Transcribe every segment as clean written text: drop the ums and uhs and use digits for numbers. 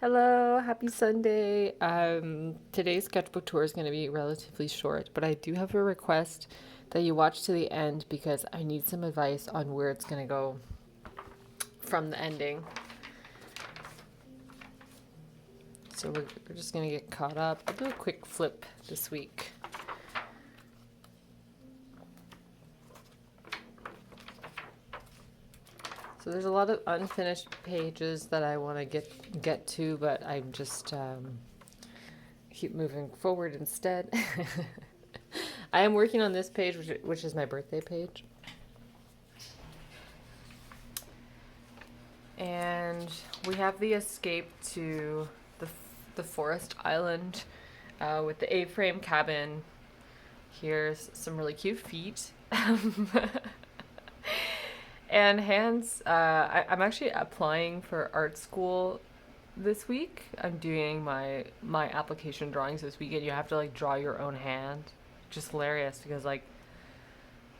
Hello, happy Sunday. Today's sketchbook tour is going to be relatively short, but I do have a request that you watch to the end because I need some advice on where it's going to go from the ending. So we're just going to get caught up. I'll do a quick flip this week. So there's a lot of unfinished pages that I want to get to, but I'm just keep moving forward instead. I am working on this page, which is my birthday page. And we have the escape to the forest island with the A-frame cabin. Here's some really cute feet. And hands. I'm actually applying for art school this week. I'm doing my application drawings this weekend. You have to like draw your own hand. Just hilarious because like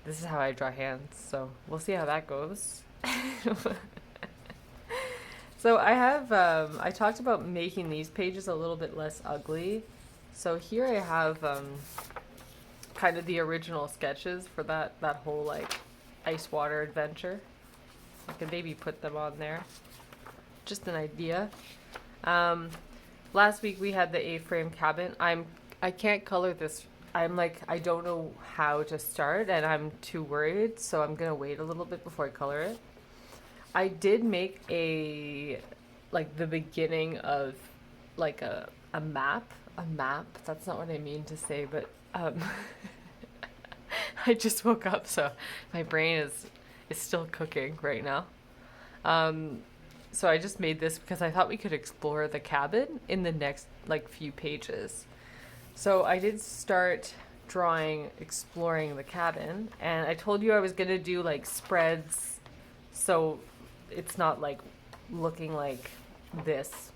this is how I draw hands. So we'll see how that goes. So I have I talked about making these pages a little bit less ugly. So here I have kind of the original sketches for that whole like ice water adventure. I could maybe put them on there. Just an idea. Last week we had the A-frame cabin. I can't color this. I'm like I don't know how to start and I'm too worried, so I'm gonna wait a little bit before I color it. I did make like the beginning of like a map. A map. That's not what I mean to say, but I just woke up, so my brain is still cooking right now. So I just made this because I thought we could explore the cabin in the next like few pages. So I did start drawing exploring the cabin, and I told you I was gonna do like spreads so it's not like looking like this.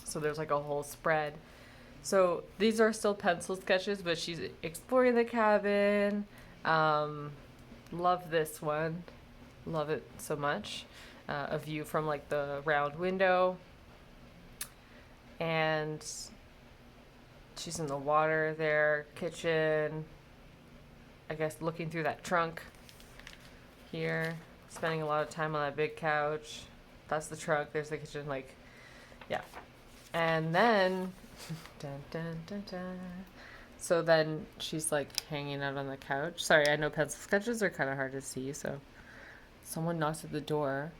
So there's like a whole spread. So these are still pencil sketches, but she's exploring the cabin. Love this one. Love it so much. A view from like the round window. And she's in the water there, kitchen. I guess looking through that trunk here. Spending a lot of time on that big couch. That's the trunk. There's the kitchen. Like, yeah. And then, dun, dun, dun, dun. So then she's like hanging out on the couch. Sorry, I know pencil sketches are kind of hard to see. So someone knocks at the door.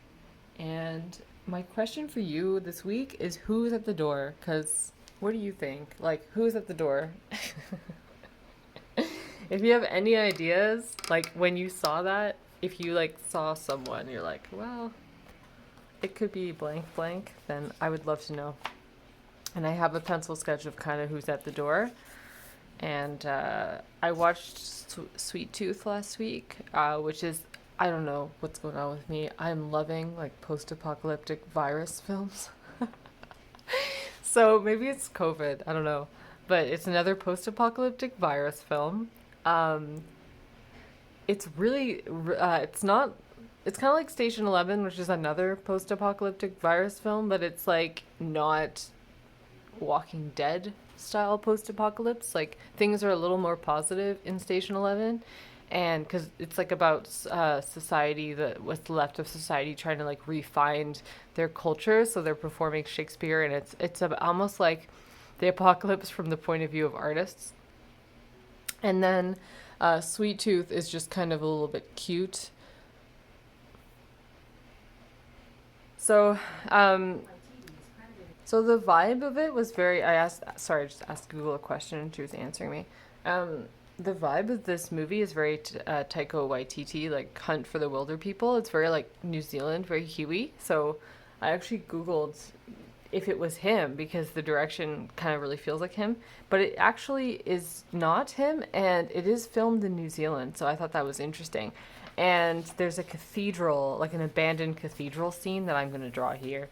And my question for you this week is who's at the door? Because what do you think? Like, who's at the door? If you have any ideas, like when you saw that, if you like saw someone, you're like, well, it could be blank blank, then I would love to know. And I have a pencil sketch of kind of who's at the door. And I watched Sweet Tooth last week, which is, I don't know what's going on with me. I'm loving like post-apocalyptic virus films. So maybe it's COVID, I don't know. But it's another post-apocalyptic virus film. It's really, it's not, it's kind of like Station 11, which is another post-apocalyptic virus film, but it's like not Walking Dead style post-apocalypse. Like things are a little more positive in Station 11, and because it's like about society, what's left of society trying to like refine their culture, so they're performing Shakespeare, and it's almost like the apocalypse from the point of view of artists. And then Sweet Tooth is just kind of a little bit cute. So so the vibe of it was very. I just asked Google a question and she was answering me. The vibe of this movie is very Taika Waititi, like Hunt for the Wilder People. It's very like New Zealand, very Huey. So I actually Googled if it was him because the direction kind of really feels like him, but it actually is not him, and it is filmed in New Zealand. So I thought that was interesting. And there's a cathedral, like an abandoned cathedral scene that I'm going to draw here.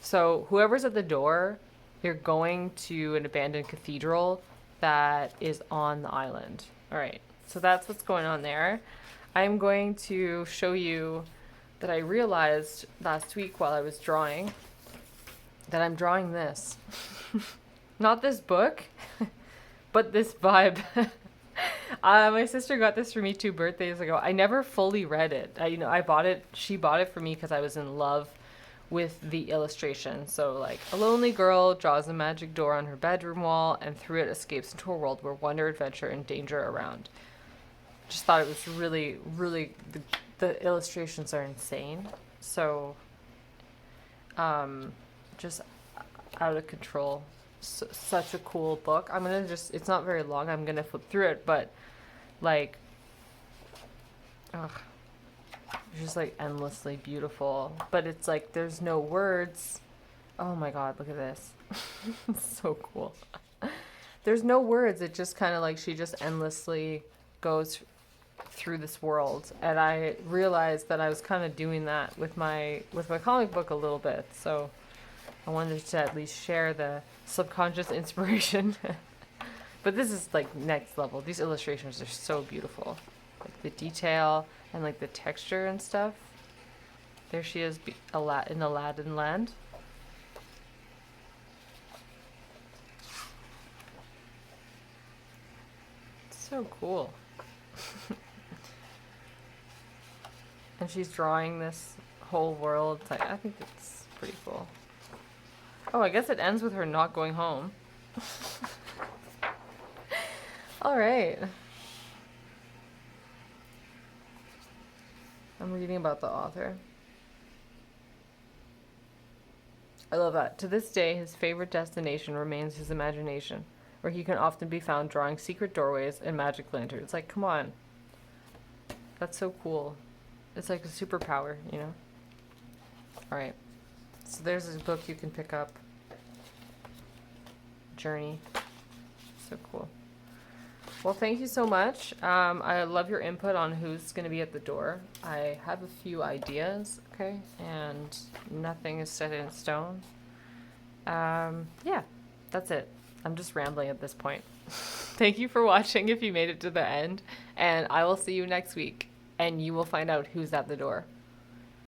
So whoever's at the door, you're going to an abandoned cathedral that is on the island. All right. So that's what's going on there. I'm going to show you that I realized last week while I was drawing. that I'm drawing this. Not this book, but this vibe. My sister got this for me 2 birthdays ago. I never fully read it. I bought it. She bought it for me because I was in love with the illustration. So, like, a lonely girl draws a magic door on her bedroom wall and through it escapes into a world where wonder, adventure, and danger are around. Just thought it was really, really, the illustrations are insane. So, just out of control. Such a cool book. I'm gonna it's not very long. I'm gonna flip through it, but like, ugh, it's just like endlessly beautiful. But it's like there's no words. Oh my god, look at this. It's so cool. There's no words. It just kind of like she just endlessly goes through this world, and I realized that I was kind of doing that with my comic book a little bit. So I wanted to at least share the subconscious inspiration. But this is like next level. These illustrations are so beautiful. Like the detail and like the texture and stuff. There she is in Aladdin land. So cool. And she's drawing this whole world. I think it's pretty cool. Oh, I guess it ends with her not going home. All right. I'm reading about the author. I love that. To this day, his favorite destination remains his imagination, where he can often be found drawing secret doorways and magic lanterns. Like, come on. That's so cool. It's like a superpower, you know? All right. So there's this book you can pick up. Journey. So cool. Well, thank you so much. I love your input on who's going to be at the door. I have a few ideas, okay? And nothing is set in stone. Yeah, that's it. I'm just rambling at this point. Thank you for watching if you made it to the end. And I will see you next week. And you will find out who's at the door.